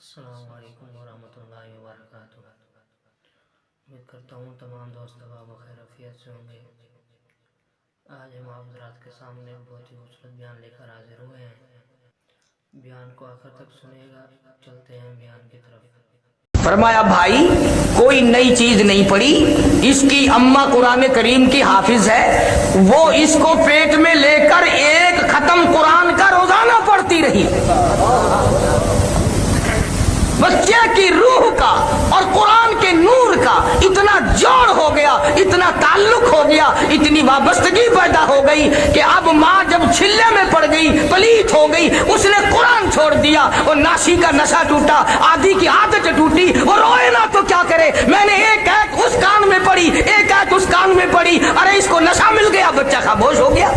السلام علیکم ورحمۃ اللہ وبرکاتہ۔ امید کرتا ہوں تمام دوست احباب خیر عافیت سے ہوں گے۔ آج ہم آپ حضرات کے سامنے بہت ہی خوبصورت بیان لے کر حاضر ہوئے ہیں۔ بیان کو آخر تک سنیے گا، چلتے ہیں بیان کی طرف۔ فرمایا بھائی کوئی نئی چیز نہیں پڑھی، اس کی اماں قرآن کریم کی حافظ ہے، وہ اس کو پیٹ میں لے کر ایک ختم قرآن کا روزانہ پڑھتی رہی۔ بچے کی روح کا اور قرآن کے نور کا اتنا جوڑ ہو گیا، اتنا تعلق ہو گیا، اتنی وابستگی پیدا ہو گئی کہ اب ماں جب چھلے میں پڑ گئی، پلیت ہو گئی، اس نے قرآن چھوڑ دیا، اور ناشی کا نشہ ٹوٹا، آدھی کی عادت ٹوٹی، اور روئے نہ تو کیا کرے۔ میں نے ایک ایک اس کان میں پڑھی، ایک ایک اس کان میں پڑھی، ارے اس کو نشہ مل گیا، بچہ خاموش ہو گیا۔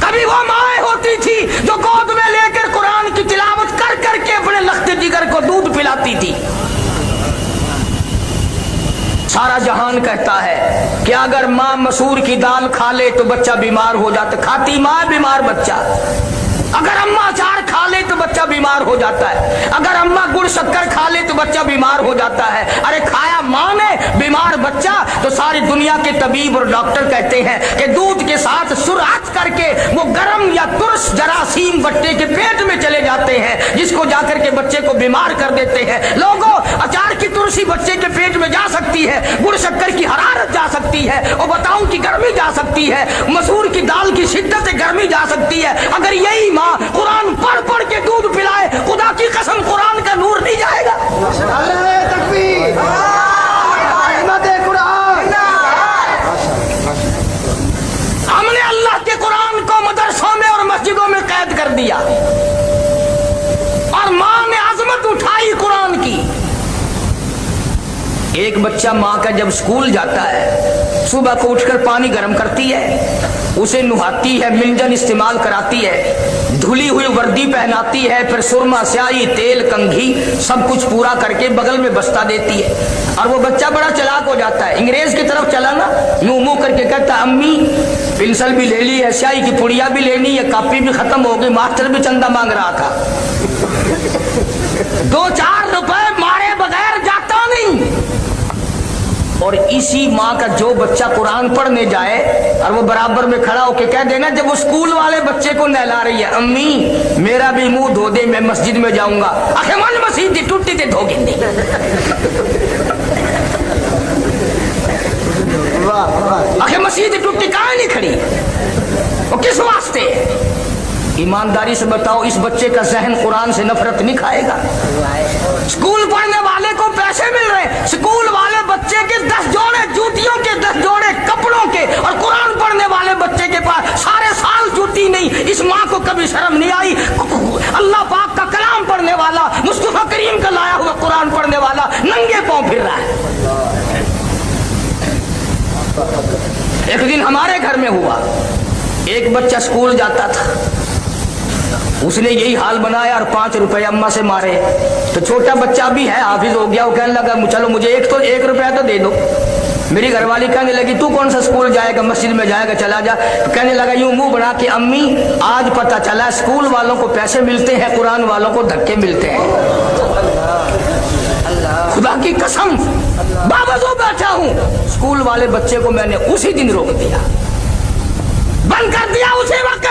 کبھی وہ مائیں ہوتی تھی جو گود میں لے کر قرآن کی تلاوت کر کر کے اپنے لخت جگر کو دودھ پلاتی تھی۔ سارا جہان کہتا ہے کہ اگر ماں مسور کی دال کھا لے تو بچہ بیمار ہو جاتا، کھاتی ماں بیمار بچہ، اگر اماں اچار کھا لے تو بچہ بیمار ہو جاتا ہے، اگر اماں گڑ شکر کھا لے تو بچہ بیمار ہو جاتا ہے۔ ارے کھایا ماں نے، بیمار بچہ، تو ساری دنیا کے طبیب اور ڈاکٹر کہتے ہیں کہ دودھ کے ساتھ سرعت کر کے وہ گرم یا ترش جراثیم بچے کے پیٹ میں چلے جاتے ہیں، جس کو جا کر کے بچے کو بیمار کر دیتے ہیں۔ لوگوں، اچار کی ترشی بچے کے پیٹ میں جا سکتی ہے، گڑ شکر کی حرارت جا سکتی ہے، اور بتاؤں کی گرمی جا سکتی ہے، مسور کی دال کی شدت گرمی جا سکتی ہے۔ اگر یہی ماں قرآن پڑھ پڑھ کے دودھ پلائے، خدا کی قسم قرآن کا نور نہیں جائے گا۔ اللہ تکبیر، احمد قرآن۔ ہم نے اللہ کے قرآن کو مدرسوں میں اور مسجدوں میں قید کر دیا، اور ماں نے عظمت اٹھائی قرآن کی۔ ایک بچہ ماں کا جب اسکول جاتا ہے، صبح کو اٹھ کر پانی گرم کرتی ہے، اسے نہاتی ہے، منجن استعمال کراتی ہے، دھلی ہوئی وردی پہناتی ہے، پھر سرما، سیاہی، تیل، کنگھی سب کچھ پورا کر کے بغل میں بستہ دیتی ہے، اور وہ بچہ بڑا چلاک ہو جاتا ہے، انگریز کی طرف چلا نا، یوں منہ کر کے کہتا ہے امی پنسل بھی لے لی ہے، سیاہی کی پڑیا بھی لینی ہے، کاپی بھی ختم ہو گئی، ماسٹر بھی چندہ مانگ رہا تھا۔ 2-4 روپے مارے بغیر جاتا نہیں۔ اور اسی ماں کا جو بچہ قرآن پڑھنے جائے اور وہ برابر میں کھڑا ہو کے کہہ دینا، جب وہ اسکول والے بچے کو نہلا رہی ہے، امی میرا بھی منہ دھو دے، میں مسجد میں جاؤں گا، آخر من مسجد دی ٹوٹی تے دھو گندی۔ آخر مسجد ٹوٹی کہاں نہیں کھڑی، وہ کس واسطے؟ ایمانداری سے بتاؤ، اس بچے کا ذہن قرآن سے نفرت نہیں کھائے گا؟ اسکول پڑھنے والے کو پیسے مل رہے، اسکول والے بچے کے 10 جوڑے جوتیوں کے، 10 جوڑے کپڑوں کے، اور قرآن پڑھنے والے بچے کے پاس سارے سال جوتی نہیں۔ اس ماں کو کبھی شرم نہیں آئی؟ اللہ پاک کا کلام پڑھنے والا، مصطفیٰ کریم کا لایا ہوا قرآن پڑھنے والا ننگے پاؤں پھر رہا ہے۔ ایک دن ہمارے گھر میں ہوا، ایک بچہ اسکول جاتا تھا، اس نے یہی حال بنایا اور 5 روپے اماں سے مارے، تو چھوٹا بچہ بھی ہے، حافظ ہو گیا، وہ کہنے لگا چلو مجھے 1 روپیہ تو دے دو۔ میری گھر والی کہنے لگی تو کون سا اسکول جائے گا، مسجد میں جائے گا، چلا جا۔ کہنے لگا یوں منہ بنا کہ امی آج پتہ چلا اسکول والوں کو پیسے ملتے ہیں، قرآن والوں کو دھکے ملتے ہیں۔ خدا کی قسم باوضو بیٹھا ہوں، اسکول والے بچے کو میں نے اسی دن روک دیا، بند کر دیا اسی وقت۔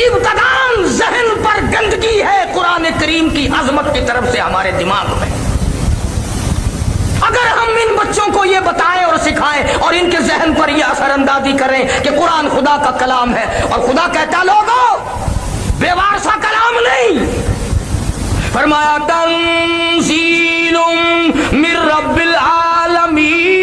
ابتداً ذہن پر گندگی ہے قرآن کریم کی عظمت کی طرف سے ہمارے دماغ میں۔ اگر ہم ان بچوں کو یہ بتائیں اور سکھائیں اور ان کے ذہن پر یہ اثر اندازی کریں کہ قرآن خدا کا کلام ہے، اور خدا کہتا لوگوں بے وارثہ کلام نہیں، فرمایا تنزیل من رب العالمین۔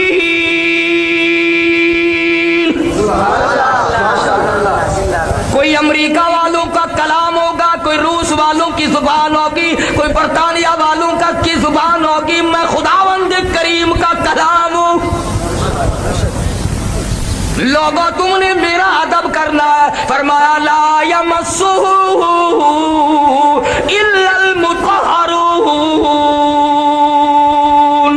کوئی امریکہ والوں کا کلام ہوگا، کوئی روس والوں کی زبان ہوگی، کوئی برطانیہ والوں کی زبان ہوگی، میں خداوند کریم کا کلام ہوں۔ لوگوں تم نے میرا ادب کرنا ہے، فرمایا لا یمسہ الا المطہرون۔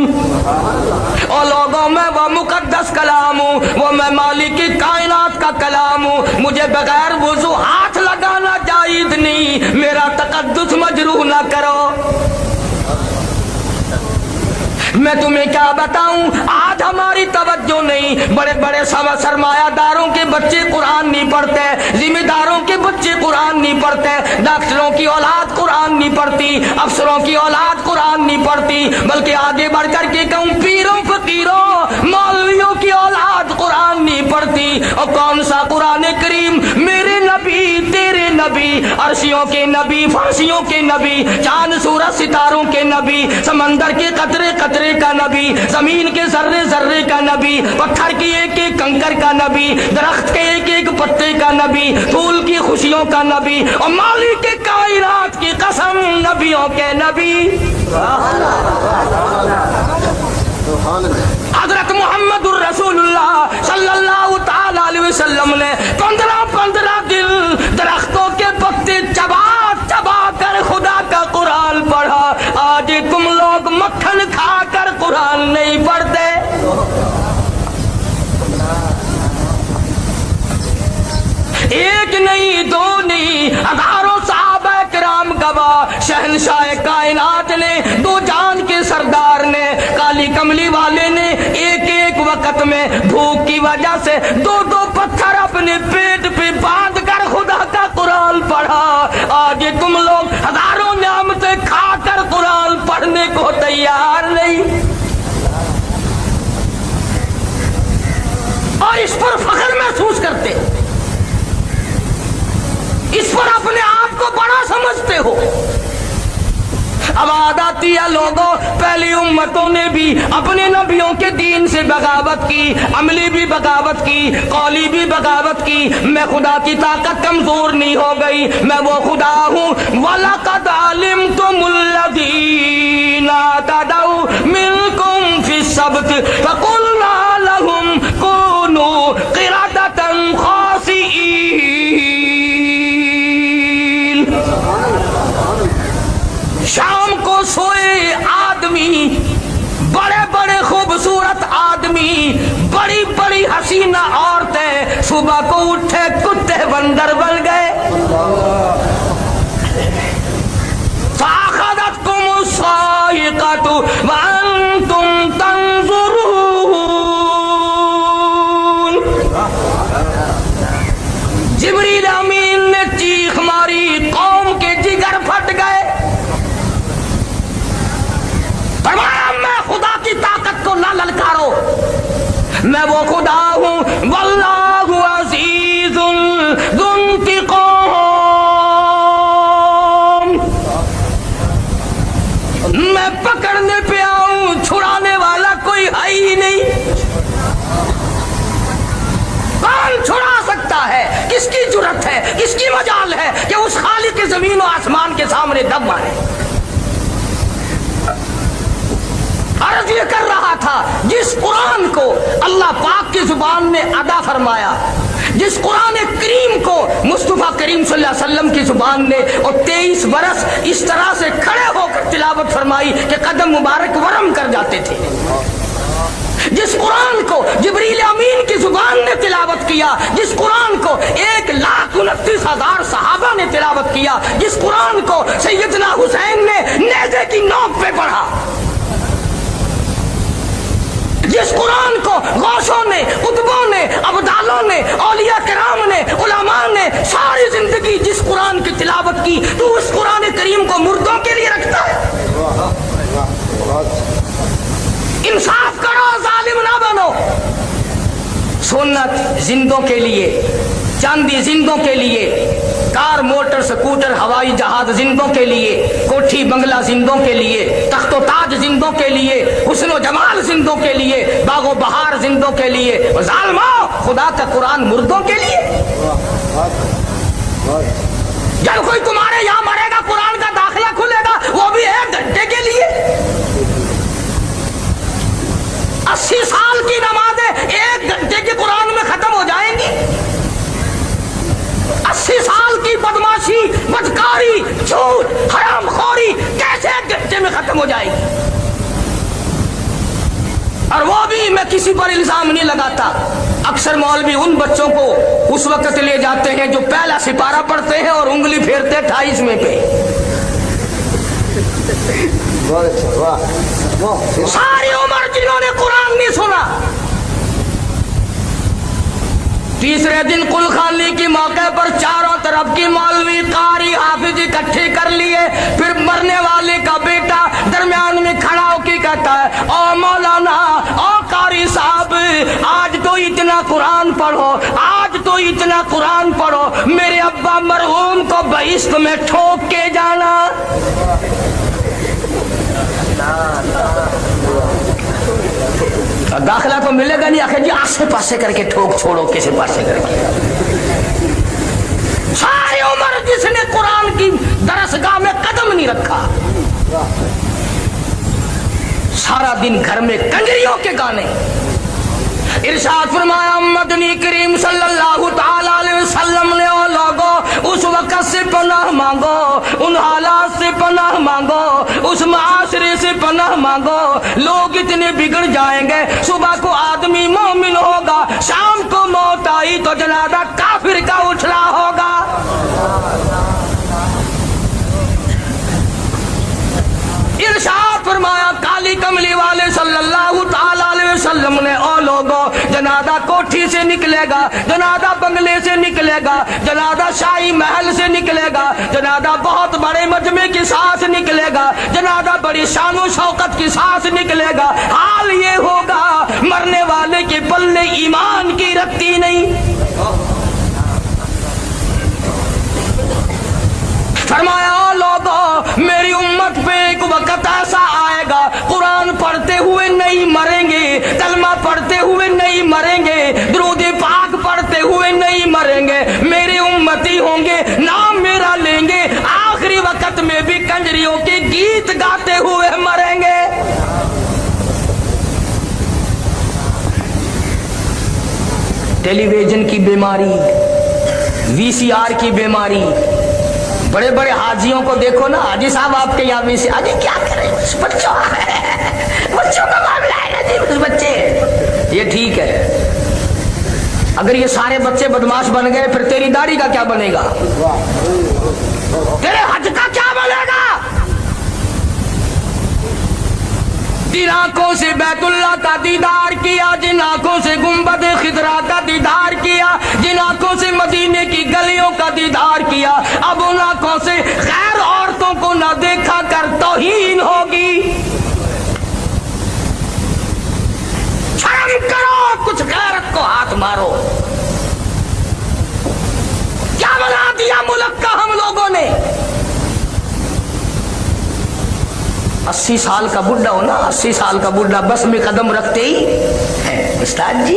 اور لوگوں میں وہ مقدس کلام ہوں، وہ میں مالک کائنات کا کلام ہوں، مجھے بغیر وضو ہاتھ لگا मैं तुम्हें क्या बताऊं, आज हमारी तवज्जो नहीं, बड़े बड़े सरमायादारों के बच्चे कुरान नहीं पढ़ते, जिम्मेदारों के बच्चे कुरान नहीं पढ़ते, डॉक्टरों की औलाद कुरान नहीं पढ़ती, अफसरों की औलाद कुरान नहीं पढ़ती, बल्कि आगे बढ़ कर के कहूं पीरों फकीरों मौलवियों की औलाद कुरान नहीं पढ़ती। और कौन सा कुरान करीम, मेरे नबी तेरे नबी, अर्शियों के नबी, फांसियों के नबी, चांद सूरज सितारों के नबी, समंदर के कतरे कतरे का नबी, जमीन के जर्रे जर्रे का नबी, पत्थर की एक एक कंकर का नबी, दरख्त के एक एक पत्ते का नबी, फूल की खुशियों का नबी, और मालिक के कायनात की कसम नबियों के नबी हजरत मोहम्मदुर रसूलुल्लाह सल्लल्लाहु ताला अलैहि वसल्लम ने 15 दिन दरख्तों के पत्ते चबा चबा कर खुदा का कुरान पढ़ा। आज तुम लोग मक्खन खा कर कुरान नहीं पढ़ते। एक नहीं दो नहीं हजारों सहाबा किराम गवाह, शहंशाह कायनात ने, दो जान के सरदार ने, काली कमली वाले ने एक एक वक्त में भूख की वजह से दो दो पत्थर अपने पेट पे बांध कर खुदा का कुरान पढ़ा। आज तुम लोग हजारों नियामतें खाकर कुरान पढ़ने को तैयार नहीं, और इस पर फख्र महसूस करते, इस पर अपने आप को बड़ा समझते हो। अब आती है लोगों, पहली उम्मतों ने भी अपने नबियों के दीन से बगावत की, अमली भी बगावत की, कौली भी बगावत की। मैं खुदा की ताकत कमजोर नहीं हो गई, मैं वो खुदा हूँ। वलक़द अलिमतुमुल्लज़ीना तदऊ मिनकुम फ़िस्सब्त फ़क़ुलना लहुम कूनू क़िरदतन ख़ासिईन। शाम को सोए आदमी, बड़े बड़े खूबसूरत आदमी, बड़ी बड़ी हसीना औरतें, सुबह को उठे कुत्ते बंदर बन गए। फ़अख़ज़तकुमुस साइक़तु व अंतुम तंज़ुरून। जिब्रील अमीन ने चीख मारी, कौम के जिगर फट गए। फरमाया मैं खुदा की ताकत को ना ललकारो, मैं वो खुदा हूँ। वल्लाहु अज़ीज़ुन ज़ुंतिक़ाम। मैं पकड़ने पे आऊं, छुड़ाने वाला कोई है ही नहीं। कौन छुड़ा सकता है? किसकी जुर्रत है, किसकी मजाल है कि उस खालिक के जमीन और आसमान के सामने दम मारे। अर्ज ये कर रहा था, जिस कुरान को अल्लाह पाक की जुबान ने अदा फरमाया, जिस कुरान करीम को मुस्तफा करीम सल्लल्लाहु अलैहि वसल्लम की जुबान ने और 23 बरस इस तरह से खड़े होकर तिलावत फरमाई कि कदम मुबारक वरम कर जाते थे, जिस कुरान को जिब्रील अमीन की जुबान ने तिलावत किया, जिस कुरान को 1,29,000 सहाबा ने तिलावत किया, जिस कुरान को सैयदना हुसैन ने नेज़े की नोक पे पढ़ा, जिस कुरान को गौसों ने, कुतुबों ने, अब्दालों ने, औलिया किराम ने, उलमा ने सारी जिंदगी जिस कुरान की तिलावत की, तो उस कुरान करीम को मुर्दों के लिए रखता है। इंसाफ करो, जालिम ना बनो। सुन्नत जिंदों के लिए, चांदी जिंदों के लिए, कार मोटर स्कूटर हवाई जहाज जिंदों के लिए, कोठी बंगला जिंदों के लिए, तख्तो ताज जिंदों के लिए, हुस्न जमाल जिंदों के लिए, बागो बहार जिंदों के लिए, जालिमो खुदा का कुरान मुर्दों के लिए। जब कोई तुम्हारे यहाँ मरेगा, कुरान का दाखिला खुलेगा, वो भी 1 घंटे के लिए। 80 साल की नमाजें 1 घंटे के कुरान में खत्म हो जाएंगी। 80 साल की बदमाशी, बदकारी, झूठ, हरामखोरी कैसे 1 घंटे में खत्म हो जाएगी? और वो भी मैं किसी पर इल्जाम नहीं लगाता। अक्सर मौलवी उन बच्चों को उस वक्त ले जाते हैं जो पहला सिपारा पढ़ते हैं और उंगली फेरते 28वें पे। ساری عمر جنہوں نے قرآن نہیں سنا، تیسرے دن کل خانی کی موقع پر چاروں طرف کی مولوی قاری حافظ اکٹھے کر لیے، پھر مرنے والے کا بیٹا درمیان میں کھڑا ہو کے کہتا ہے او مولانا، او قاری صاحب، آج تو اتنا قرآن پڑھو، آج تو اتنا قرآن پڑھو، میرے ابا مرحوم کو بہشت میں ٹھوک کے جانا۔ داخلہ تو ملے گا نہیں، آخر جی آسے پاسے کر کے ٹھوک چھوڑو، کسی پاسے کر کے۔ ساری عمر جس نے قرآن کی درسگاہ میں قدم نہیں رکھا، سارا دن گھر میں کنجریوں کے گانے۔ ارشاد فرمایا مدنی کریم صلی اللہ تعالی علیہ وسلم نے او لوگو اس وقت سے پناہ مانگو، ان حالات سے پناہ مانگو، اس معاشرے سے پناہ مانگو، لوگ اتنے بگڑ جائیں گے، صبح کو آدمی مومن ہوگا، شام کو موت آئی تو جنازہ کافر کا اٹھلا ہوگا۔ ارشاد فرمایا کالی کملی والے صلی اللہ تعالی علیہ وسلم نے او لوگو جنازہ کوٹھی سے نکلے گا، جنازہ بنگلے سے نکلے گا، جنازہ شاہی محل سے نکلے گا، جنازہ بہت بڑے مجمع کے ساتھ نکلے گا، جنازہ بڑی شان و شوکت کے ساتھ نکلے گا، حال یہ ہوگا مرنے والے کے پلے ایمان کی رکھتی نہیں۔ فرمایا او لوگو میری امت پہ ایک وقت ایسا آئے گا قرآن پڑھتے ہوئے نہیں مریں گے، کلمہ پڑھتے ہوئے نہیں مریں گے، درود پاک پڑھتے ہوئے نہیں مریں گے، میرے امتی ہوں گے، نام میرا لیں گے، آخری وقت میں بھی کنجریوں کے گیت گاتے ہوئے مریں گے۔ ٹیلی ویژن کی بیماری، وی سی آر کی بیماری، بڑے بڑے حاجیوں کو دیکھو نا، حاجی صاحب آپ کے یہاں بھی سے حاجی کیا کریں، بچوں کا معاملہ ہے نا جی، بس بچے، یہ ٹھیک ہے، اگر یہ سارے بچے بدماش بن گئے پھر تیری داڑھی کا کیا بنے گا، تیرے حج کا کیا بنے گا؟ جن آنکھوں سے بیت اللہ کا دیدار کیا، جن آنکھوں سے گنبد خضرا کا دیدار کیا، جن آنکھوں سے مدینے کی گلیوں کا دیدار کیا، اب ان آنکھوں سے غیر عورتوں کو نہ دیکھا کر توہین ہوگی۔ شرم کرو، کچھ غیرت کو ہاتھ مارو۔ کیا بنا دیا ملک کا ہم لوگوں نے؟ 80 سال کا بڈھا ہو نا، 80 سال کا بڈھا بس میں قدم رکھتے ہی استاد جی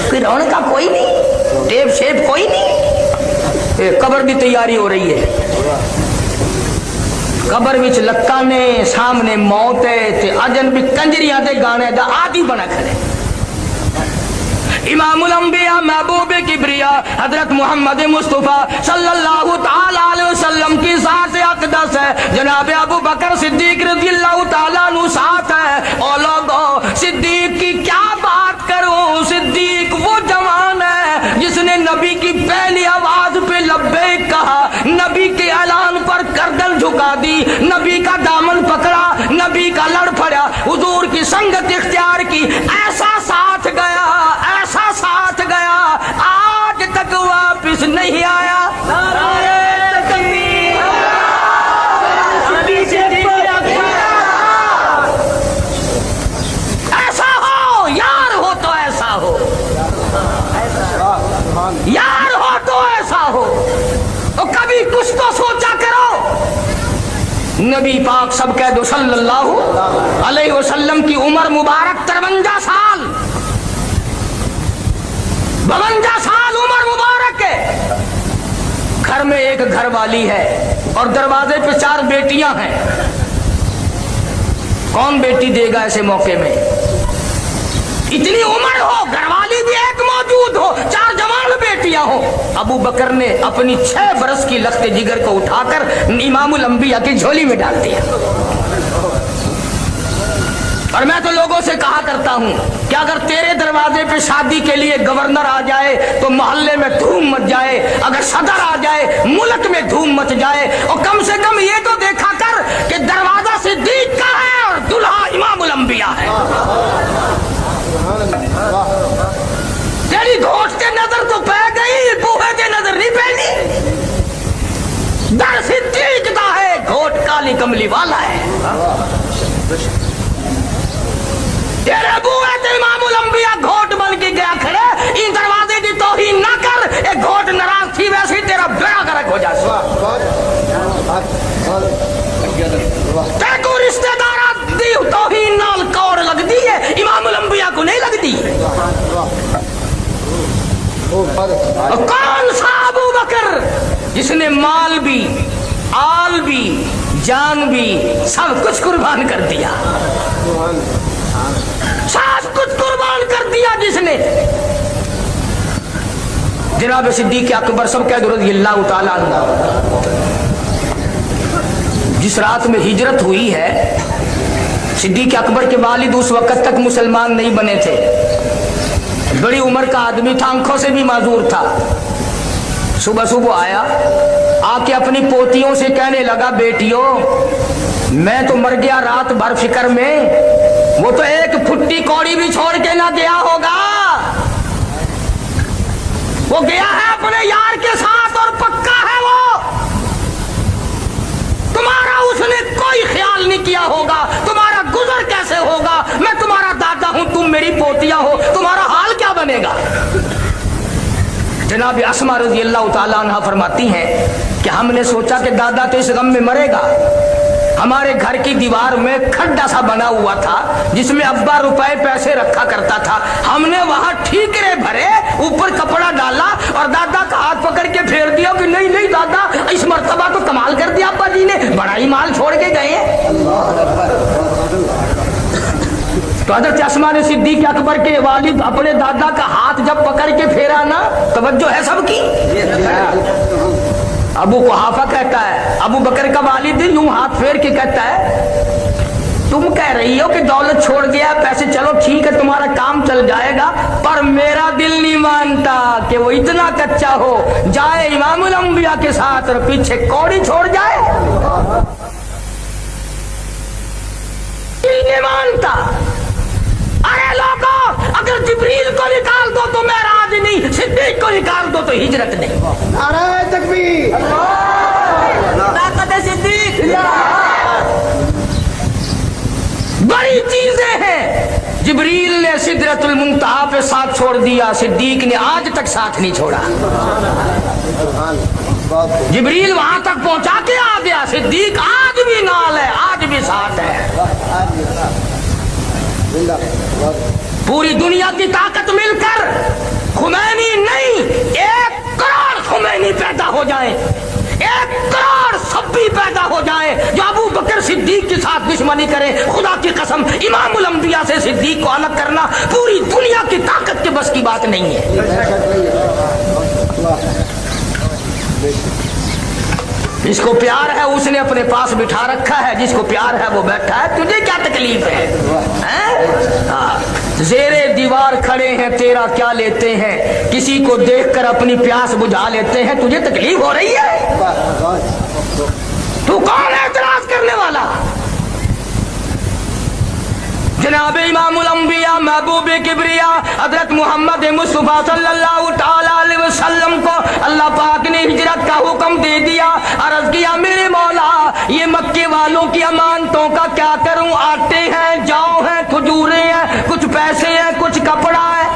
کوئی رونق کا کوئی نہیں، ٹیپ شیپ کوئی نہیں، قبر بھی تیاری ہو رہی ہے، قبر وچ لکانے سامنے موت ہے تے اجن بھی کنجریاں دے گانے دا عادی بنا کھڑے۔ امام الانبیاء محبوب کبریا حضرت محمد مصطفیٰ صلی اللہ تعالی علیہ وسلم کی ذات اقدس ہے، جناب ابو بکر صدیق رضی اللہ تعالیٰ عنہ ساتھ ہے۔ او لوگو صدیق کی کیا بات کروں، صدیق وہ جوان ہے جس نے نبی کی پہلی آواز پہ لبیک کہا، نبی کے اعلان پر گردن جھکا دی، نبی کا دامن پکڑا، نبی کا لڑ پڑا، حضور کی سنگت اختیار کی، ایسا ساتھ گیا، ایسا ساتھ گیا، آج تک واپس نہیں آیا۔ ایسا ہو، یار ہو تو ایسا ہو، یار ہو تو ایسا ہو، تو کبھی کچھ تو سوچا کرو۔ نبی پاک سب کہہ دو صلی اللہ علیہ وسلم کی عمر مبارک 53 سال، 52 سال عمر مبارک ہے، گھر میں ایک گھر والی ہے اور دروازے پہ 4 بیٹیاں ہیں۔ کون بیٹی دے گا ایسے موقع میں؟ اتنی عمر ہو، گھر والی بھی ایک موجود ہو، 4 جوان بیٹیاں ہو۔ ابو بکر نے اپنی 6 برس کی لخت جگر کو اٹھا کر امام الانبیاء کی جھولی میں ڈال دیا۔ اور میں تو لوگوں سے کہا کرتا ہوں کہ اگر تیرے دروازے پہ شادی کے لیے گورنر آ جائے تو محلے میں دھوم مچ جائے، اگر صدر آ جائے ملک میں دھوم مچ جائے، اور کم سے کم یہ تو دیکھا کر کہ دروازہ صدیق کا ہے اور دلہا امام الانبیاء लिया है। तेरी घोट के नजर तो पै गई, बूहे के नजर नहीं पैनी। दर सिद्दीक दा है, घोट काली कमली वाला है। तेरे बूहे ते इमामुल अंबिया घोट बन के गया खड़े, इन दरवाजे की तौहीन ना कर। एक घोट नाराज थी वैसे ही तेरा बेड़ा गर्क हो जाए। तेको रिश्तेदारा दी तौहीन नाल कौड़ लगदी है, इमामुल अंबिया को नहीं लगदी। कौन सा अबू बकर जिसने माल भी, आल भी, जान भी सब कुछ कुर्बान कर दिया, सब कुछ कुर्बान कर दिया जिसने। जनाब सिद्दीक अकबर सब कह दो रज़ियल्लाहु ताला अन्हु। जिस रात में हिजरत हुई है, सिद्दीक अकबर के वालिद उस वक्त तक मुसलमान नहीं बने थे। बड़ी उम्र का आदमी था, आंखों से भी माजूर था। सुबह सुबह आया, आके अपनी पोतियों से कहने लगा, बेटियों मैं तो मर गया रात भर फिक्र में, वो तो एक फुट्टी कौड़ी भी छोड़ के ना गया होगा। वो गया है अपने यार के साथ और पक्का है वो। तुम्हारा उसने कोई ख्याल नहीं किया होगा, तुम्हारा गुजर कैसे होगा। मैं तुम्हारा दादा हूं, तुम मेरी पोतिया हो, तुम्हारा हाल क्या बनेगा। जनाब अस्मा रज़ियल्लाहु ताला अन्हा फरमाती हैं कि हमने सोचा कि दादा तो इस गम में मरेगा। हमारे घर की दीवार में खड्डा सा बना हुआ था जिसमें अब्बा रुपए पैसे रखा करता था। हमने वहां ठीकरे भरे, ऊपर कपड़ा डाला और दादा का हाथ पकड़ के फेर दिया कि नहीं नहीं दादा, इस मर्तबा तो कमाल कर दिया अब्बा जी ने, बड़ा ही माल छोड़ के गए। तो हज़रत अस्मा ने सिद्दीक अकबर के वालिद अपने दादा का हाथ जब पकड़ के फेरा ना, तवज्जो है सबकी। अबू कुहाफा कहता है, अबू बकर का वालिद यूं हाथ फेर के कहता है, तुम कह रही हो कि दौलत छोड़ गया, पैसे, चलो ठीक है तुम्हारा काम चल जाएगा, पर मेरा दिल नहीं मानता कि वो इतना कच्चा हो जाए इमामुल अंबिया के साथ और पीछे कौड़ी छोड़ जाए। दिल नहीं मानता। अरे लोगों, अगर जिब्रील को निकाल दो तो मेराज नहीं, सिद्दीक को निकाल दो तो हिजरत नहीं। नारे तकबीर, ताकत सिद्दीक। बड़ी चीजें हैं। जिब्रील ने सिदरतुल मुंतहा पे साथ छोड़ दिया, सिद्दीक ने आज तक साथ नहीं छोड़ा। जिब्रील वहां तक पहुंचा के आ गया, सिद्दीक आज भी नाल है, आज भी साथ है। पूरी दुनिया की ताकत मिलकर खुमैनी नहीं, 1 करोड़ खुमैनी पैदा हो जाए, 1 करोड़ सब्बी पैदा हो जाए जो अबू बकर सिद्दीक के साथ दुश्मनी करे, खुदा की कसम इमामुल अंबिया से सिद्दीक को अलग करना पूरी दुनिया की ताकत के बस की बात नहीं है। जिसको प्यार है उसने अपने पास बिठा रखा है, जिसको प्यार है वो बैठा है। तुझे क्या तकलीफ है? ज़ेरे दीवार खड़े हैं, तेरा क्या लेते हैं, किसी को देखकर अपनी प्यास बुझा लेते हैं। तुझे तकलीफ हो रही है? तू कौन है एतराज करने वाला? जनाब इमामुल अंबिया महबूब किबरिया हजरत मोहम्मद मुस्तफा सल्लल्लाहु ताला अलैहि वसल्लम को अल्लाह पाक ने हिजरत का हुक्म दे दिया। अर्ज किया, मेरे मौला ये मक्के वालों की अमानतों का क्या करूं? आटे हैं, जौ हैं, खजूरें हैं, कुछ पैसे हैं, कुछ कपड़ा है।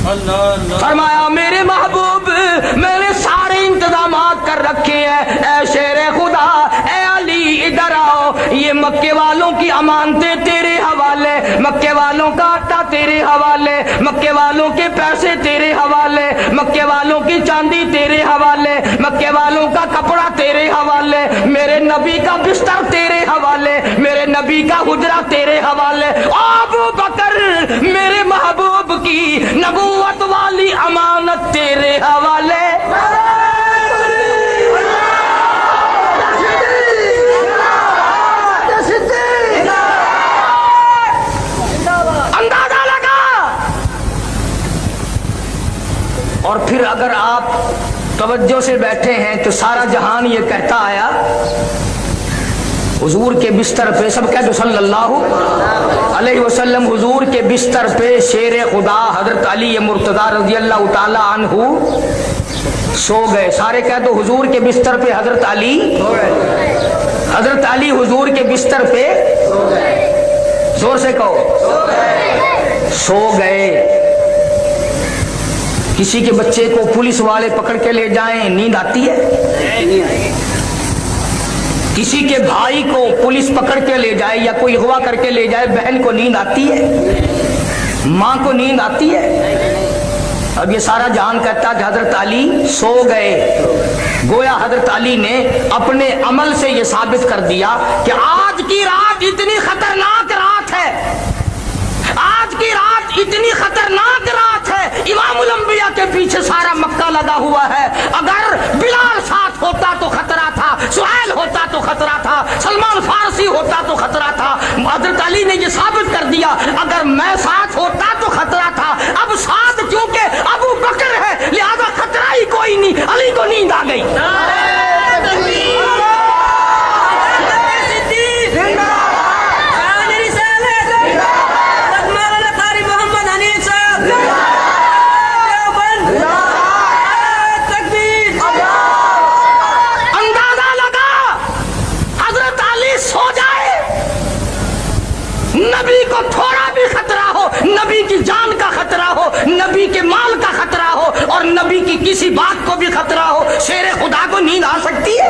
फरमाया, मेरे महबूब मैंने सारे इंतजाम कर रखे हैं। ऐ शेर खुदा, ऐ अली इधर आओ, ये मक्के वालों की अमानतें तेरे हवाले, मक्के वालों का आटा तेरे हवाले, मक्के वालों के पैसे तेरे हवाले, मक्के वालों की चांदी तेरे हवाले, मक्के वालों का कपड़ा तेरे हवाले, मेरे नबी का बिस्तर तेरे हवाले, मेरे नबी का हुजरा तेरे हवाले। अबू बकर मेरे महबूब की नबूवत वाली अमानत तेरे हवाले। अंदाजा लगा। और फिर अगर आप तवज्जो से बैठे हैं तो सारा जहान ये कहता आया हुजूर के बिस्तर पे, सब कह दो सल्लल्लाहु अलैहि वसल्लम, हुजूर के बिस्तर पे शेर खुदा हजरत अली मुर्तजा रजी अल्लाह ताला अन्हु सो गए। सारे कह दो हुजूर के बिस्तर पे हजरत अली, हजरत अली हुजूर के बिस्तर पे, जोर से कहो, सो गए। किसी के बच्चे को पुलिस वाले पकड़ के ले जाएं, नींद आती है? किसी के भाई को पुलिस पकड़ के ले जाए या कोई अगवा करके ले जाए, बहन को नींद आती है? माँ को नींद आती है? अब ये सारा जहान कहता कि हजरत अली सो गए। गोया हजरत अली ने अपने अमल से ये साबित कर दिया कि आज की रात इतनी खतरनाक रात है, आज की रात इतनी खतरनाक रात है, इमामुल अंबिया के पीछे सारा मक्का लगा हुआ है। अगर बिलाल साथ होता तो खतरा था, सुहैल होता तो खतरा था, सलमान फारसी होता तो खतरा था। हजरत अली ने ये साबित कर दिया अगर मैं साथ होता तो खतरा था। अब साथ क्योंकि अबू बकर है लिहाजा खतरा ही कोई नहीं। अली को नींद आ गई। नबी को थोड़ा भी खतरा हो, नबी की जान का खतरा हो, नबी के माल का खतरा हो और नबी की किसी बात को भी खतरा हो, शेर खुदा को नींद आ सकती है?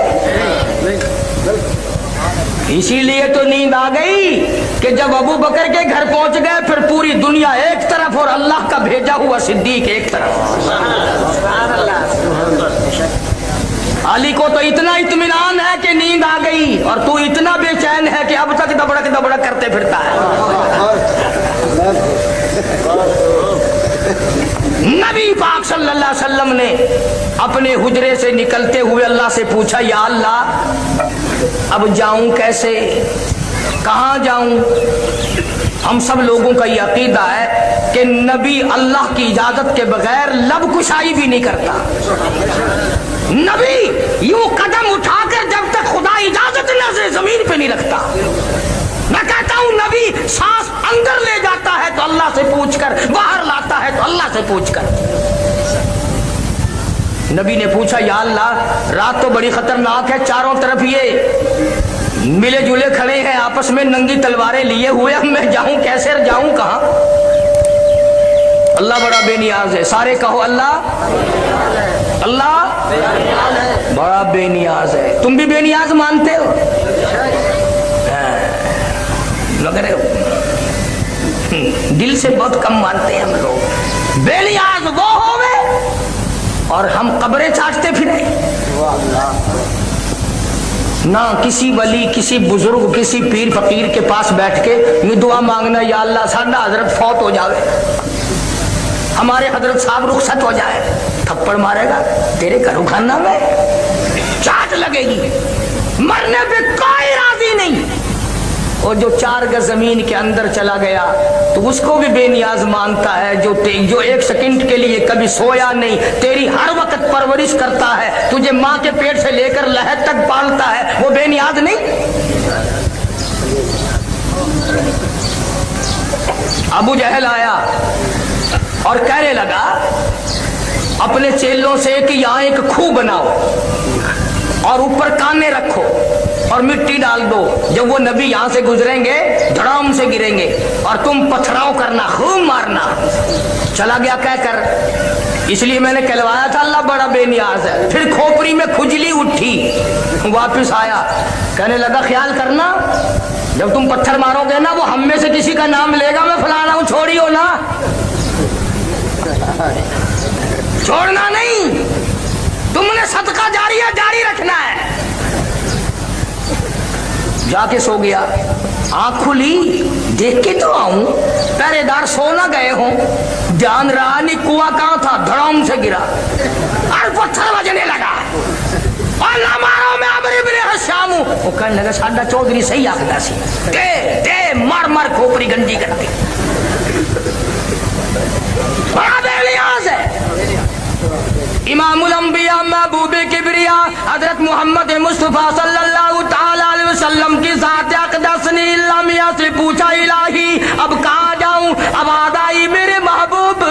इसीलिए तो नींद आ गई कि जब अबू बकर के घर पहुंच गए फिर पूरी दुनिया एक तरफ और अल्लाह का भेजा हुआ सिद्दीक एक तरफ। अली को तो इतना इत्मीनान है कि नींद आ गई और तू इतना बेचैन है कि अब तक दबड़क दबड़क करते फिरता है। नबी पाक सल्लल्लाहु अलैहि वसल्लम ने अपने हुजरे से निकलते हुए अल्लाह से पूछा, या अल्लाह अब जाऊं कैसे, कहां जाऊं? हम सब लोगों का ये अकीदा है कि नबी अल्लाह की इजाजत के बगैर लब कुशाई भी नहीं करता। नबी यूं कदम उठाकर जब तक खुदा इजाजत न जमीन पे नहीं रखता। मैं कहता हूं नबी सांस अंदर ले जाता है तो अल्लाह से पूछकर, बाहर लाता है तो अल्लाह से पूछकर। नबी ने पूछा, या अल्लाह रात तो बड़ी खतरनाक है, चारों तरफ ये मिले जुले खड़े हैं, आपस में नंगी तलवारें लिए हुए, अब मैं जाऊं कैसे, जाऊं कहां? अल्लाह बड़ा बेनियाज है। सारे कहो अल्लाह, अल्लाह बड़ा बेनियाज है। तुम भी बेनियाज मानते हो? मगर दिल से बहुत कम मानते हैं हम लोग। बेनियाज वो होवे और हम कब्रें चाटते फिरे। ना किसी वली, किसी बुजुर्ग, किसी पीर फकीर के पास बैठ के ये दुआ मांगना, या अल्लाह साडा हजरत फौत हो जावे, हमारे हजरत साहब रुखसत हो जाए। थप्पड़ मारेगा तेरे घरों खाना में, चाट लगेगी, मरने पे कोई राजी नहीं। और जो 4 गज जमीन के अंदर चला गया तो उसको भी बेनियाज मानता है, जो 1 सेकंड के लिए कभी सोया नहीं, तेरी हर वक्त परवरिश करता है, तुझे माँ के पेट से लेकर लहद तक पालता है, वो बेनियाज नहीं? अबू जहल आया और कहने लगा अपने चेलों से कि यहाँ एक खूह बनाओ और ऊपर काने रखो और मिट्टी डाल दो, जब वो नबी यहाँ से गुजरेंगे धड़ाम से गिरेंगे और तुम पथराव करना, खूब मारना। चला गया कहकर, इसलिए मैंने कहलवाया था अल्लाह बड़ा बेनियाज है। फिर खोपड़ी में खुजली उठी, वापस आया, कहने लगा ख्याल करना जब तुम पत्थर मारोगे ना वो हम में से किसी का नाम लेगा, मैं फलाना हूं, छोड़ियो ना, छोड़ना नहीं, तुमने सदका जारिया जारी रखना है। जाके सो गया, आंख खुली, देख के तो आऊं, पहरेदार सो ना गए हों, ध्यान रहा नहीं कुआं कहां था, धड़ाम से गिरा और पत्थर बजने लगा। और ना मारो मैं अमर इब्ने हशाम हूं। वो कहने लगा साडा चौधरी सही आखदा सी, दे मार मार खोपड़ी गंदी करती। बड़ा बेलियाज है। इमामुल अंबिया महबूबे किबरिया हजरत मोहम्मद मुस्तफा सल्लल्लाहु तआला अलैहि वसल्लम की अल्लाह से पूछा इलाही अब कहाँ जाऊं, अब आदाई मेरे महबूब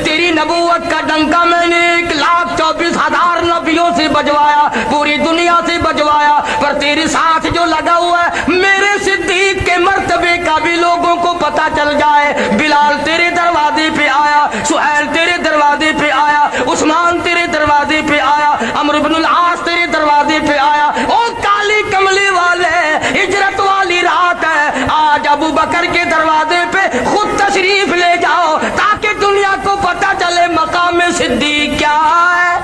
तेरी नबूवत का डंका मैंने 1,24,000 नबियों से बजवाया, पूरी दुनिया से बजवाया, पर तेरे साथ जो लगा हुआ है मेरे सिद्दीक के मर्तबे का भी लोगों को पता चल जाए। बिलाल तेरे दरवाजे पे आया, सुहैल तेरे दरवाजे पे आया, उस्मान तेरे दरवाजे पे आया, अमर इब्नुल आस तेरे दरवाजे पे आया। ओ काली कमली वाले, हिजरत वाली रात है, आज अबू बकर के दरवाजे पे खुद तशरीफ ले जाओ ताकि दुनिया को पता चले मकाम सिद्दीक क्या है।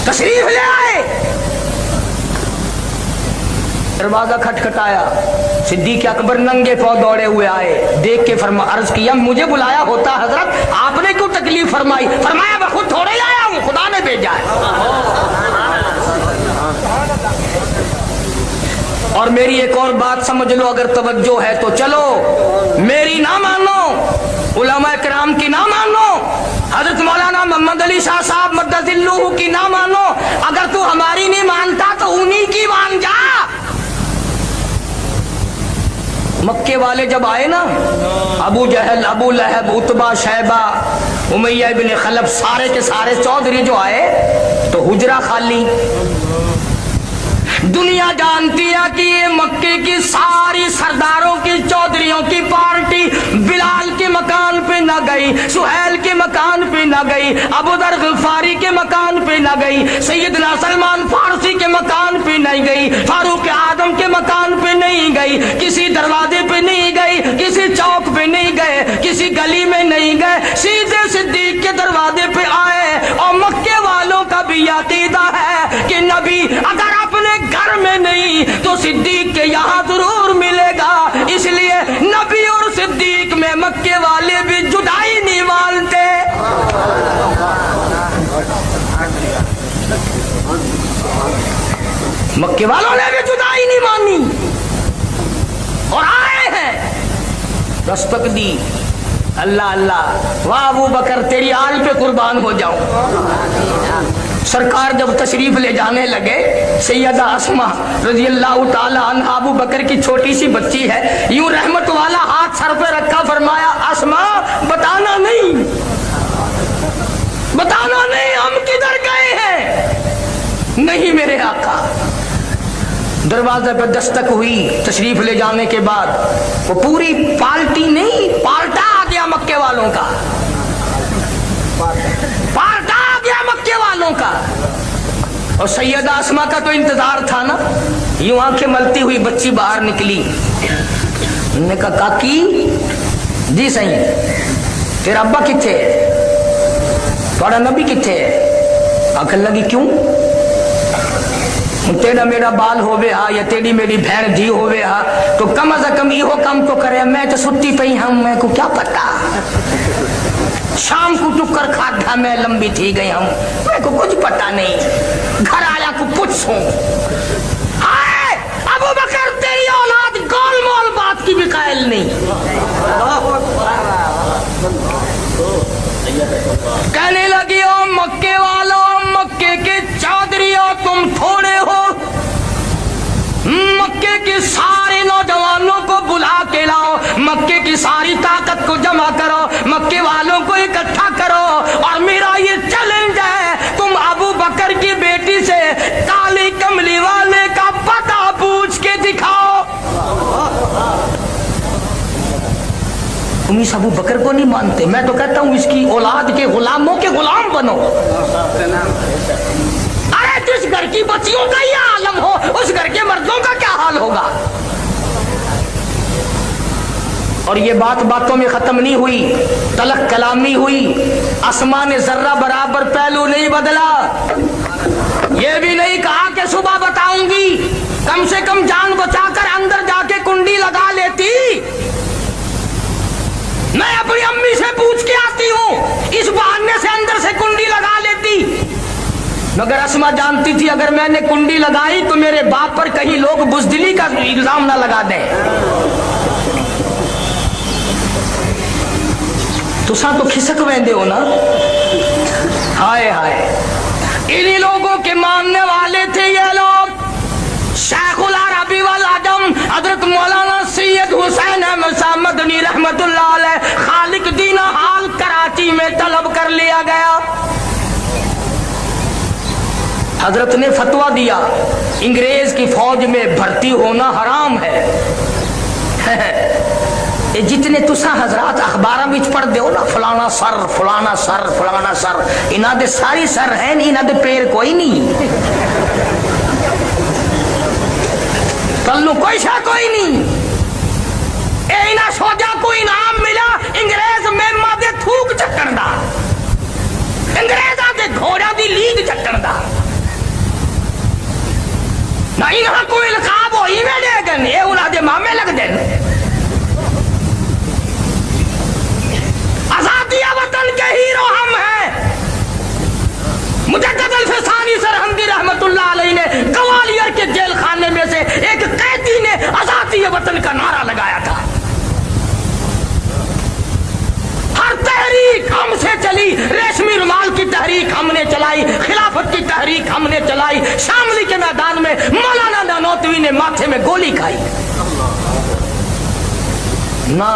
तशरीफ ले आए, दरवाजा खटखटाया, सिद्दीक अकबर नंगे पांव दौड़े हुए आए, देख के अर्ज किया मुझे बुलाया होता हजरत, आपने क्यों तकलीफ फरमाई? फरमाया मैं खुद थोड़े लाया हूं, खुदा ने भेजा है। और मेरी एक और बात समझ लो अगर तवज्जो है तो, चलो मेरी ना मानो, उलमा किराम की ना मानो, हजरत मौलाना मोहम्मद अली शाह साहब मद्दजिल्लुहु की ना मानो, अगर तू हमारी नहीं मानता तो उन्हीं की मान जा। मक्के वाले जब आए ना, अबू जहल, अबू लहब, उतबा, शैबा, उमैया इब्न खलब, सारे के सारे चौधरी जो आए तो हुजरा खाली। दुनिया जानती है कि ये मक्के की सारी सरदारों की, चौधरियों की पार्टी बिलाल के मकान पे न गई, सुहैल के मकान पे न गई, अबू दर गफारी के मकान पे न गई, सैयदना सलमान फारसी के मकान पे नहीं गई, फारूक आदम के मकान पे नहीं गई, किसी दरवाजे पे नहीं गई, किसी चौक पे नहीं गए, किसी गली में नहीं गए, सीधे सिद्दीक के दरवाजे पे आए। और मक्के वालों का भी अकीदा है कि नबी अगर अपने घर में नहीं तो सिद्दीक के यहाँ जरूर मिलेगा, इसलिए नबी और सिद्दीक में मक्के वाले भी जुदाई नहीं मानते। मक्के वालों ने भी जुदाई नहीं मानी और आए हैं, दस्तक दी। अल्लाह अल्लाह, वाह अबू बकर तेरी आल पे कुर्बान हो जाऊं। सरकार जब तशरीफ ले जाने लगे, सैयदा अस्मा रजी अल्लाह ताला अन्हा, अबू बकर की छोटी सी बच्ची है, यूं रहमत वाला हाथ सर पे रखा, फरमाया अस्मा बताना नहीं, बताना नहीं हम किधर गए हैं। नहीं मेरे आका। दरवाजे पर दस्तक हुई, तशरीफ ले जाने के बाद वो पूरी पार्टी नहीं, पार्टा आ गया मक्के वालों का, पार्टा आ गया मक्के वालों का। और सैयदा अस्मा का तो इंतजार था ना, यूं आंखें मलती हुई बच्ची बाहर निकली, उन्होंने कहा काकी जी सही, तेरा अब्बा किथे है, थोड़ा नबी किथे है? आखिर लगी क्यों, तेरा मेरा बाल होवे हा या तेरी मेरी बहन धी होवे हा तो कम अज कम इहो काम तो करे, मैं तो सुती पई हम, मैं को क्या पता, शाम को टुक्कर खाधा मैं लंबी थी गई हम, मैं को कुछ पता नहीं, घर आया को पूछूं। हाय अबू बकर तेरी औलाद गोल मोल बात की भी कायल नहीं। कहने लगी ओ मक्के वालों, मक्के के चौधरियों तुम थोड़े हो, मक्के के सारे नौजवानों को बुला के लाओ, मक्के की सारी ताकत को जमा करो, मक्के वालों को इकट्ठा करो और मेरा ये चैलेंज है, तुम अबू बकर की बेटी से काली कमली वाले का पता पूछ के दिखाओ। तुम इस अबू बकर को नहीं मानते, मैं तो कहता हूं इसकी औलाद के गुलामों के गुलाम बनो। अरे जिस घर की बच्चियों का ये आलम हो, उस घर के मर्दों का क्या हाल होगा। और ये बात बातों में खत्म नहीं हुई, तलक कलामी हुई, अस्मा ने जर्रा बराबर पहलू नहीं बदला, ये भी नहीं कहा कि सुबह बताऊंगी, कम से कम जान बचाकर अंदर जाके कुंडी लगा लेती, मैं अपनी अम्मी से पूछ के आती हूँ, इस बहाने से अंदर से कुंडी लगा लेती। मगर अस्मा जानती थी अगर मैंने कुंडी लगाई तो मेरे बाप पर कहीं लोग बुज़दिली का इल्जाम ना लगा दें। तुसा तो खिसक वेंदे हो ना, हाय हाय, इन्हीं लोगों के मानने वाले थे ये लोग। शेखुल अरबी वल अजम हजरत मौलाना सैयद हुसैन अहमद शाह मदनी रहमतुल्लाह अलैह खालिक दीना हाल कराची में तलब कर लिया गया। हजरत ने फतवा दिया अंग्रेज की फौज में भर्ती होना हराम है। ये जितने तुसा हजरात अखबार में पढ़ दो ना, फलाना सर फलाना सर फलाना सर, इन्हां दे सारी सर है नहीं, इन्हां दे पैर कोई नहीं, कल कोई शा कोई नहीं। ए इन्हां सोजा को इनाम मिला अंग्रेज मेमा दे थूक चक्कण दा, अंग्रेजां दे घोड़ियां दी लीद चक्कण दा। ना इन्हां को इलकाब होई में देगन, ये उन्हां दे मामे लगदे न। आजादी वतन के हीरो हम हैं। मुजद्दिद अल-फिसानी सरहंदी रहमतुल्लाह अलैह ने ग्वालियर के जेल खाने में से एक कैदी ने आजादी वतन का नारा लगाया था। हर तहरीक हमसे चली, रेशमी रुमाल की तहरीक हमने चलाई, खिलाफत की तहरीक हमने चलाई, शामली के मैदान में मौलाना नानोतवी ने माथे में गोली खाई ना।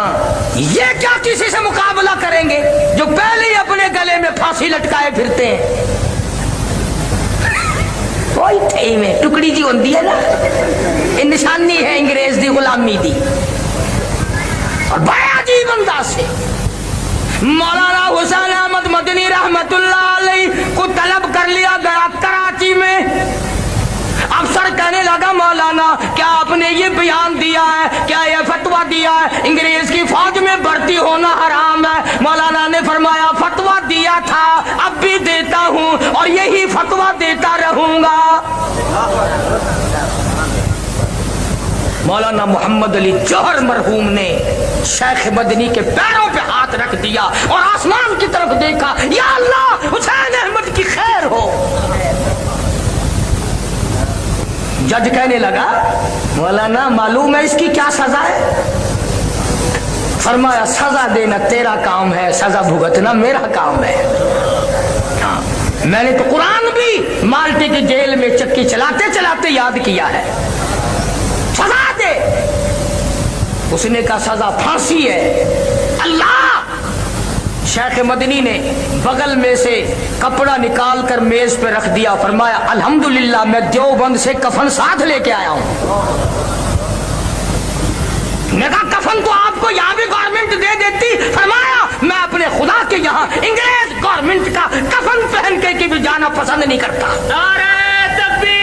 ये क्या किसी से मुकाबला करेंगे जो पहले ही अपने गले में फांसी लटकाए फिरते हैं। कोई थे में टुकड़ी जी होती है ना, ये निशानी है अंग्रेज दी गुलामी दी। और बड़ा अजीब अंदाज से मौलाना हुसैन अहमद मदनी रहमतुल्लाह अलैह को तलब कर लिया गया कराची में। अफसर कहने लगा मौलाना क्या आपने ये बयान दिया है, क्या ये फतवा दिया है अंग्रेज की फौज में भर्ती होना हराम है? मौलाना ने फरमाया फतवा दिया था, अब भी देता हूँ और यही फतवा देता रहूंगा। मौलाना मोहम्मद अली जौहर मरहूम ने शेख मदनी के पैरों पे हाथ रख दिया और आसमान की तरफ देखा, या अल्लाह हुसैन अहमद की खैर हो। जज कहने लगा मौलाना मालूम है इसकी क्या सजा है? फरमाया सजा देना तेरा काम है, सजा भुगतना मेरा काम है। हाँ, मैंने तो कुरान भी माल्टे की जेल में चक्की चलाते चलाते याद किया है। सजा दे, उसने कहा सजा फांसी है। अल्लाह, शेख मदनी ने बगल में से कपड़ा निकाल कर मेज पे रख दिया, फरमाया अल्हम्दुलिल्लाह मैं देवबंद से कफन साथ लेके आया हूं। मैं कहा कफन तो आपको यहाँ भी गवर्नमेंट दे देती, फरमाया मैं अपने खुदा के यहाँ अंग्रेज गवर्नमेंट का कफन पहन के भी जाना पसंद नहीं करता। नारे तकबीर,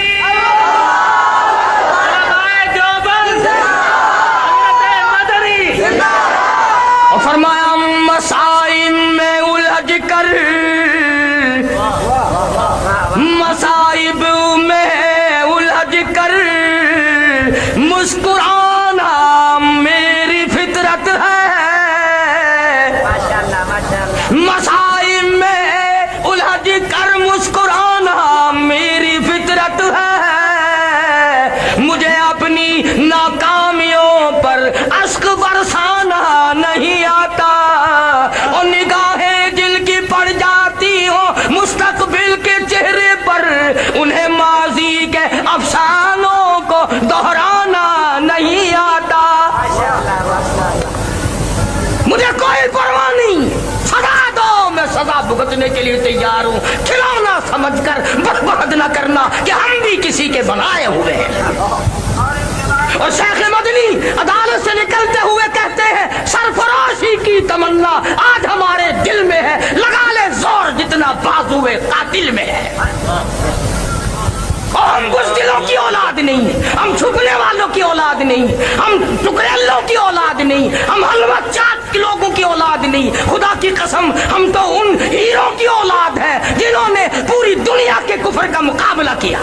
और फरमाया मसाइब में उलझ कर, मसाइब में उलझ कर मुस्कुराना मेरी फितरत है। मसाइब में उलझ कर मुस्कुराना मेरी फितरत है। मुझे अपनी नाकामियों पर अश्क बरसाना नहीं आता, और निगाहें जिनकी पड़ जाती हो मुस्तकबिल के चेहरे पर, उन्हें माजी के अफसानों को दोहराना नहीं आता। मुझे कोई परवाह नहीं, सजा दो, मैं सजा भुगतने के लिए तैयार हूँ। खिलौना समझकर बर्बाद न करना कि हम भी किसी के बनाए हुए हैं। और शेख मदनी अदालत से निकलते हुए कहते हैं सरफराशी की तमन्ना आज हमारे दिल में है, लगा ले जोर जितना बाजुए कातिल में है। और हम बुज़दिलों की औलाद नहीं, हम छुपने वालों की औलाद नहीं, हम टुकड़ेलों की औलाद नहीं, हम हलवा चाट के लोगों की औलाद नहीं। खुदा की कसम हम तो उन हीरो की औलाद है जिन्होंने पूरी दुनिया के कुफर का मुकाबला किया।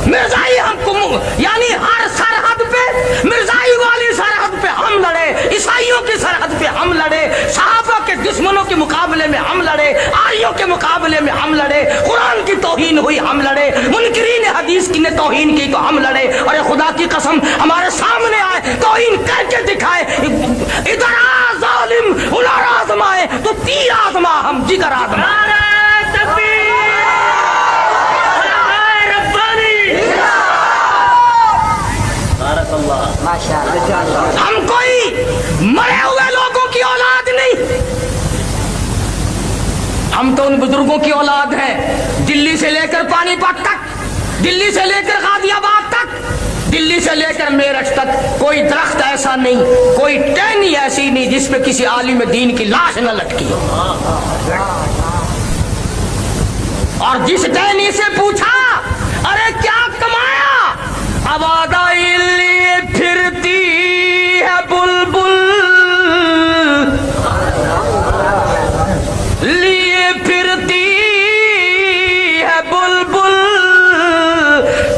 मिर्जाई हमको यानी हर सरहद पे, मिर्जाई वाली सरहद पे हम लड़े, ईसाइयों की सरहद पे हम लड़े, सहाबा के दुश्मनों के मुकाबले में हम लड़े, आर्यों के मुकाबले में हम लड़े, कुरान की तौहीन हुई हम लड़े, मुनकिरीन हदीस की ने तौहीन की तो हम लड़े। और खुदा की कसम हमारे सामने आए तौहीन करके दिखाए, इधर आ जालिम उधर आजमाए तो तीर आजमा हम जिगर आजमा। हम कोई मरे हुए लोगों की औलाद नहीं, हम तो उन बुजुर्गों की औलाद हैं, दिल्ली से लेकर पानीपत तक, दिल्ली से लेकर गाजियाबाद तक, दिल्ली से लेकर मेरठ तक कोई दरख्त ऐसा नहीं, कोई टहनी ऐसी नहीं जिस पे किसी आलिम दीन की लाश न लटकी हो। और जिस टहनी से पूछा अरे क्या कमाया, आवाज़ लिए फिरती है बुलबुल, लिए फिरती है बुलबुल,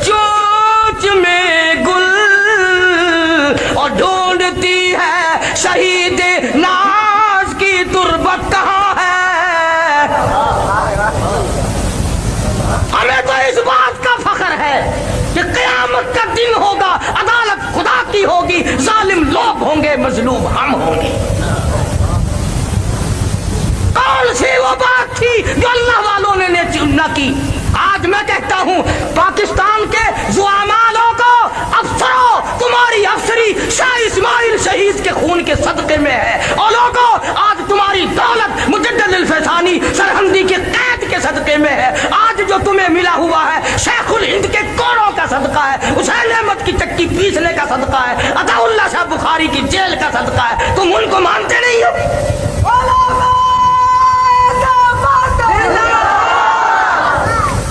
चोंच में गुल, और ढूंढती है शहीद नाज की तुरबत कहाँ है। हमें तो इस बात का फख्र है कि क़यामत का दिन होगा, अदालत खुदा की होगी, जालिम लोग होंगे, मजलूम हम होंगे। कौन सी वो बात थी जो अल्लाह वालों ने न की। आज मैं कहता हूँ पाकिस्तान के जुआमा लोगों, अफसरों, तुम्हारी अफसरी शाह इस्माइल शहीद के खून के सदक़े में है, और लोगों आज तुम्हारी दौलत मुजद्दिद अल-फैसानी सरहंदी के कैद के सदक़े में है। आज जो तुम्हें मिला हुआ है शेखुल हिंद के कोरों का सदका है, हुसैन अहमद की चक्की पीसने का सदका है, अताउल्लाह शाह बुखारी की जेल का सदका है। तुम उनको मानते नहीं हो।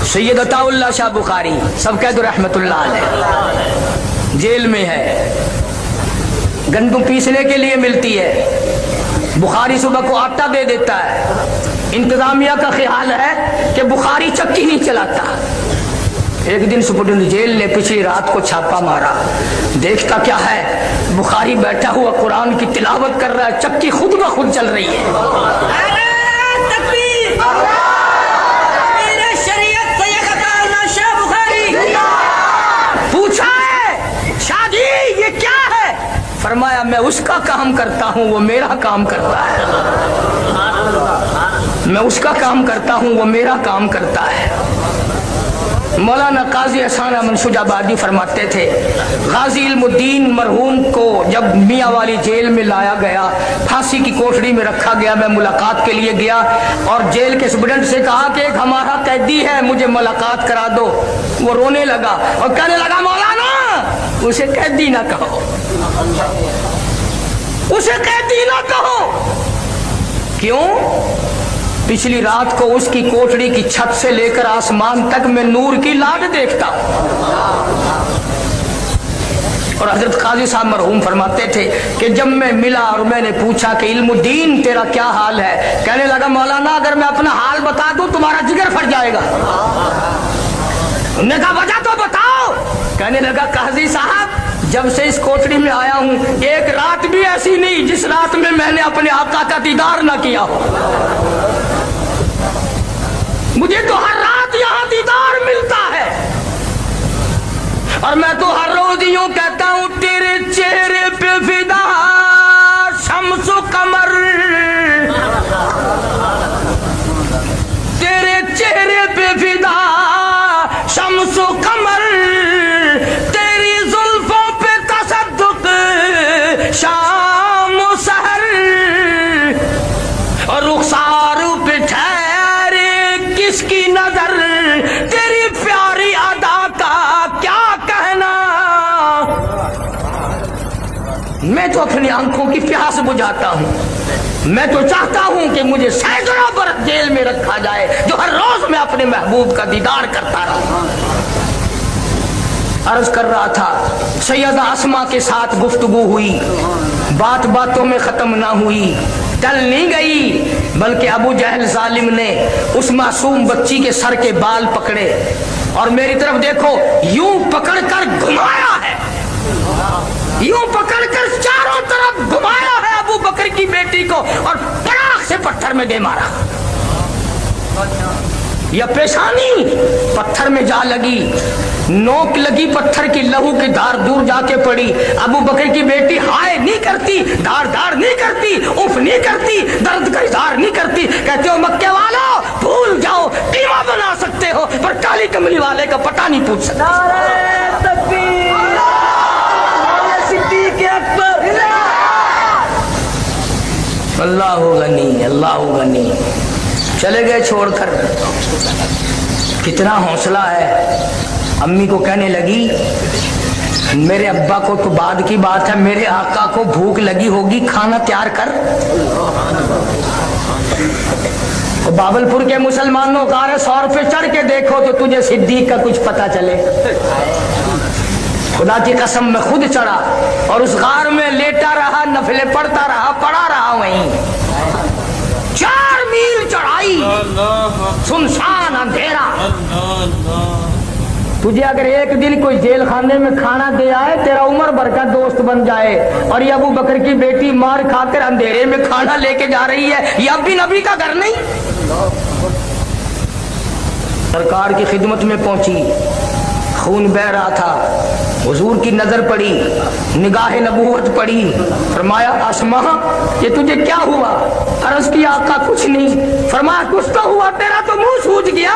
सैयद अताउल्लाह शाह बुखारी सब कह दो रहमतुल्लाह अलैह, जेल में है, गंदम पीसने के लिए मिलती है, बुखारी सुबह को आटा दे देता है। इंतजामिया का ख्याल है कि बुखारी चक्की नहीं चलाता। एक दिन सुप्रीम जेल ने पिछली रात को छापा मारा, देखता क्या है, बुखारी बैठा हुआ कुरान की तिलावत कर रहा है, चक्की खुद ब खुद चल रही है। पूछा है शाह जी ये क्या है, फरमाया मैं उसका काम करता हूँ वो मेरा काम करता है, मैं उसका काम करता हूँ वो मेरा काम करता है। मौलाना काजी हसन अहमद शुजाबादी फरमाते थे गाजी इल्मुद्दीन मरहूम को जब मियाँ वाली जेल में लाया गया, फांसी की कोठरी में रखा गया, मैं मुलाकात के लिए गया और जेल के सुप्रीडेंट से कहा कि एक हमारा कैदी है मुझे मुलाकात करा दो। वो रोने लगा और कहने लगा मौलाना उसे कैदी ना कहो, उसे कैदी ना कहो। क्यों? पिछली रात को उसकी कोठरी की छत से लेकर आसमान तक मैं नूर की लाट देखता। और हजरत काजी साहब मरहूम फरमाते थे कि जब मैं मिला और मैंने पूछा कि इल्मुद्दीन तेरा क्या हाल है, कहने लगा मौलाना अगर मैं अपना हाल बता दूं तुम्हारा जिगर फट जाएगा। उन्होंने कहा वजह तो बताओ। कहने लगा काजी साहब जब से इस कोठरी में आया हूं एक रात भी ऐसी नहीं जिस रात में मैंने अपने आका का दीदार ना किया हो। मुझे तो हर रात यहाँ दीदार मिलता है और मैं तो हर रोज यूं कहता हूँ तेरे चेहरे पे फिदा शम्सो कमर, तेरे चेहरे पे फिदा शम्सो कमर, तेरी जुल्फों पे तसद्दुक शाम सहर, और रुखसार पे ठहरे किसकी नजर, तेरी प्यारी अदा का क्या कहना। मैं तो अपनी आंखों की प्यास बुझाता हूँ, मैं तो चाहता हूँ कि मुझे सैकड़ों बरस जेल में रखा जाए जो हर रोज मैं अपने महबूब का दीदार करता रहूं। अर्ज कर रहा था सैयदा अस्मा के साथ गुफ्तगू हुई, बात बातों में खत्म ना हुई, टल नहीं गई, बल्कि अबू जहल जालिम ने उस मासूम बच्ची के सर के बाल पकड़े और मेरी तरफ देखो यूं पकड़कर घुमाया है, यूं पकड़कर चारों तरफ घुमाया है अबू बकर की बेटी को और पराख से पत्थर में दे मारा। या पेशानी पत्थर में जा लगी, नोक लगी पत्थर की, लहू की धार दूर जाके पड़ी। अबू बकर की बेटी हाय नहीं करती करती, धार धार नहीं करती, उफ नहीं करती, दर्द का इजहार नहीं करती। कहते हो मक्के वालों भूल जाओ, कीमा बना सकते हो पर काली कमली वाले का पता नहीं पूछ सकते। अल्लाह गनी, अल्लाह गनी। चले गए छोड़कर। कितना हौसला है। अम्मी को कहने लगी मेरे अब्बा को तो बाद की बात है, मेरे आका को भूख लगी होगी, खाना तैयार कर। तो बाबलपुर के मुसलमानों का 100 रुपये चढ़ के देखो तो तुझे सिद्दीक का कुछ पता चले। खुदा की कसम में खुद चढ़ा और उस गार में लेटा रहा, नफले पढ़ता रहा, पड़ा रहा वहीं। 4 मील चढ़ाई, सुनसान अंधेरा। तुझे अगर एक दिन कोई जेल खाने में खाना दे आए, तेरा उम्र भर का दोस्त बन जाए, और ये अबू बकर की बेटी मार खाकर अंधेरे में खाना लेके जा रही है, ये अब भी नबी का घर नहीं। सरकार की खिदमत में पहुंची, खून बह रहा था, हुजूर की नजर पड़ी, निगाह नबूवत पड़ी। फरमाया अस्मा ये तुझे क्या हुआ? अर्ज किया आका कुछ नहीं। फरमाया कुछ तो हुआ, तेरा तो मुंह सूज गया।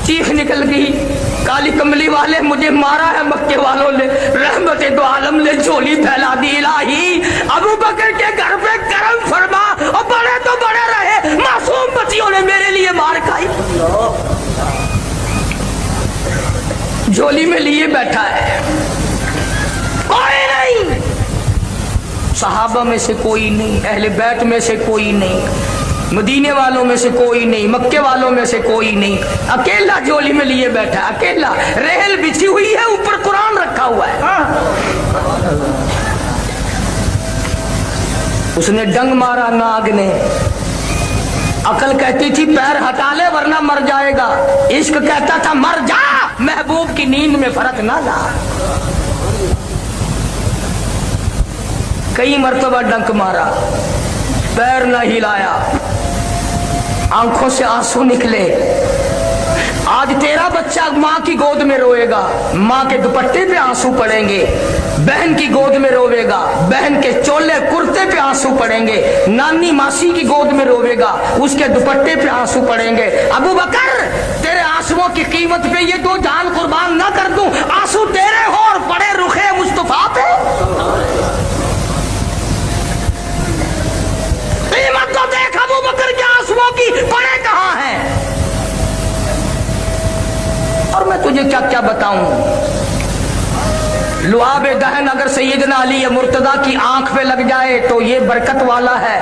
चीख निकल गई, काली कमली वाले मुझे मारा है मक्के वालों ने, रहमत दो आलम ने झोली फैला दी। इलाही अबू बकर के घर पे करम फरमा, और बड़े तो बड़े रहे, मासूम बच्चियों ने मेरे लिए मार खाई। झोली में लिए बैठा है, कोई नहीं, सहाबा में से कोई नहीं, अहले बैत में से कोई नहीं, मदीने वालों में से कोई नहीं, मक्के वालों में से कोई नहीं, अकेला झोली में लिए बैठा, अकेला। रेहल बिछी हुई है, ऊपर कुरान रखा हुआ है। उसने डंग मारा नाग ने। अकल कहती थी पैर हटा ले वरना मर जाएगा, इश्क कहता था मर जा, महबूब की नींद में फर्क ना ला। कई मर्तबा डंक मारा, पैर न हिलाया, आंखों से आंसू निकले। आज तेरा बच्चा माँ की गोद में रोएगा, माँ के दुपट्टे पे आंसू पड़ेंगे। बहन की गोद में रोवेगा, बहन के चोले कुर्ते पे आंसू पड़ेंगे। नानी मासी की गोद में रोवेगा, उसके दुपट्टे पे आंसू पड़ेंगे। अबू बकर तेरे आंसुओं की कीमत पे ये 2 जान कुर्बान ना कर दूं, आंसू तेरे हो और पड़े रुखे मुस्तफा पे। कीमत तो देख अबू बकर के आंसुओं की, पड़े कहां हैं। और मैं तुझे क्या क्या बताऊं। लुआब दहन अगर सैयदना अली मुर्तदा की आंख पे लग जाए तो ये बरकत वाला है,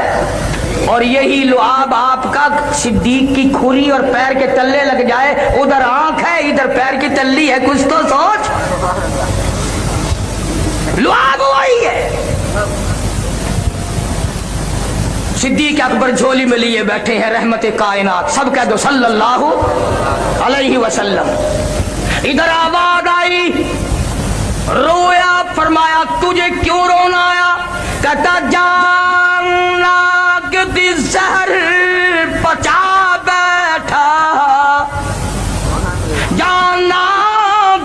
और यही लुआब आपका सिद्दीक की खुरी और पैर के तल्ले लग जाए, उधर आंख है इधर पैर की तल्ली है, कुछ तो सोच। लुआब वही है। सिद्दीक अकबर झोली में लिए बैठे हैं, रहमत कायनात, सब कह दो सल्लल्लाहु अलैहि वसल्लम। इधर आवाज आई, रोया। फरमाया तुझे क्यों रोना आया? कहता जानना कि जहर पचा बैठा, जानना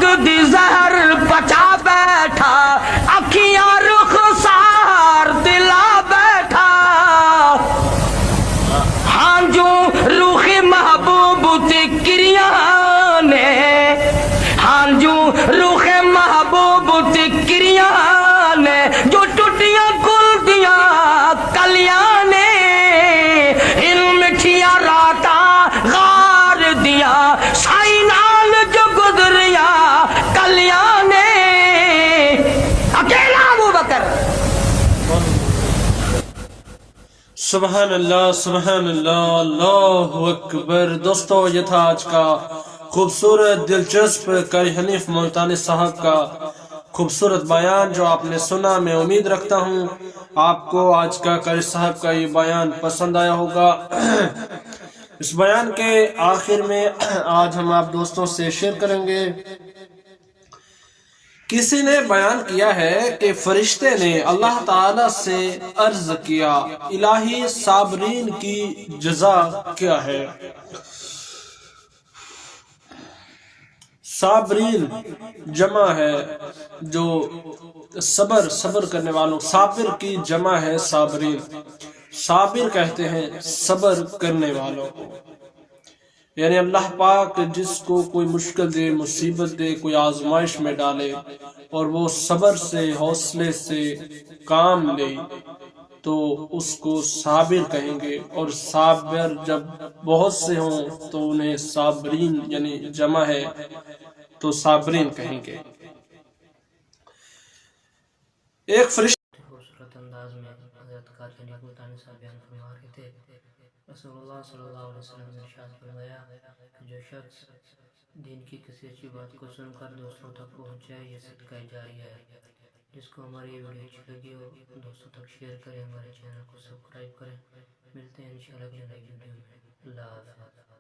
कि जहर पचा बैठा, अखियां रुखसार दिला बैठा। हाँ जो रूखे महबूब तिक्रिया ने, हाँ जो रूखे महबूब तिक्रिया ने, जो टूटियां कुल दिया कलियां ने, इन मिठिया राता गार दिया, साई नाल जो गुजरिया कलियां ने। अकेला अबू बकर। सुबहान अल्लाह, सुबहान अल्लाह, अल्लाहु अकबर। दोस्तों ये था आज का खूबसूरत दिलचस्प कारी हनीफ मुल्तानी साहब का खूबसूरत बयान जो आपने सुना। मैं उम्मीद रखता हूँ आपको आज का कारी साहब का ये बयान पसंद आया होगा। इस बयान के आखिर में आज हम आप दोस्तों से शेयर करेंगे। किसी ने बयान किया है कि फरिश्ते ने अल्लाह ताला से अर्ज किया, इलाही साबरीन की जजा क्या है? صابرین جمع ہے جو صبر کرنے والوں، صابر کی جمع ہے صابرین، صابر کہتے ہیں صبر کرنے والوں کو۔ یعنی اللہ پاک جس کو کوئی مشکل دے، مصیبت دے، کوئی آزمائش میں ڈالے اور وہ صبر سے، حوصلے سے کام لے تو اس کو صابر کہیں گے، اور صابر جب بہت سے ہوں تو انہیں صابرین یعنی جمع ہے تو صابرین کہیں گے۔ ایک فرشتہ خوبصورت انداز میں حضرت قاری حنیف ملتانی صاحب بیان فرما رہے تھے، رسول اللہ صلی اللہ علیہ وسلم نے ارشاد فرمایا کہ جو شخص دین کی کسی اچھی بات کو سن کر دوسروں تک پہنچائے یہ صدقہ جاریہ ہے۔ جس کو ہماری یہ ویڈیو اچھی لگی ہو دوستوں تک شیئر کریں، ہمارے چینل کو سبسکرائب کریں۔ ملتے ہیں انشاءاللہ اگلی نئی ویڈیو میں۔ اللہ حافظ۔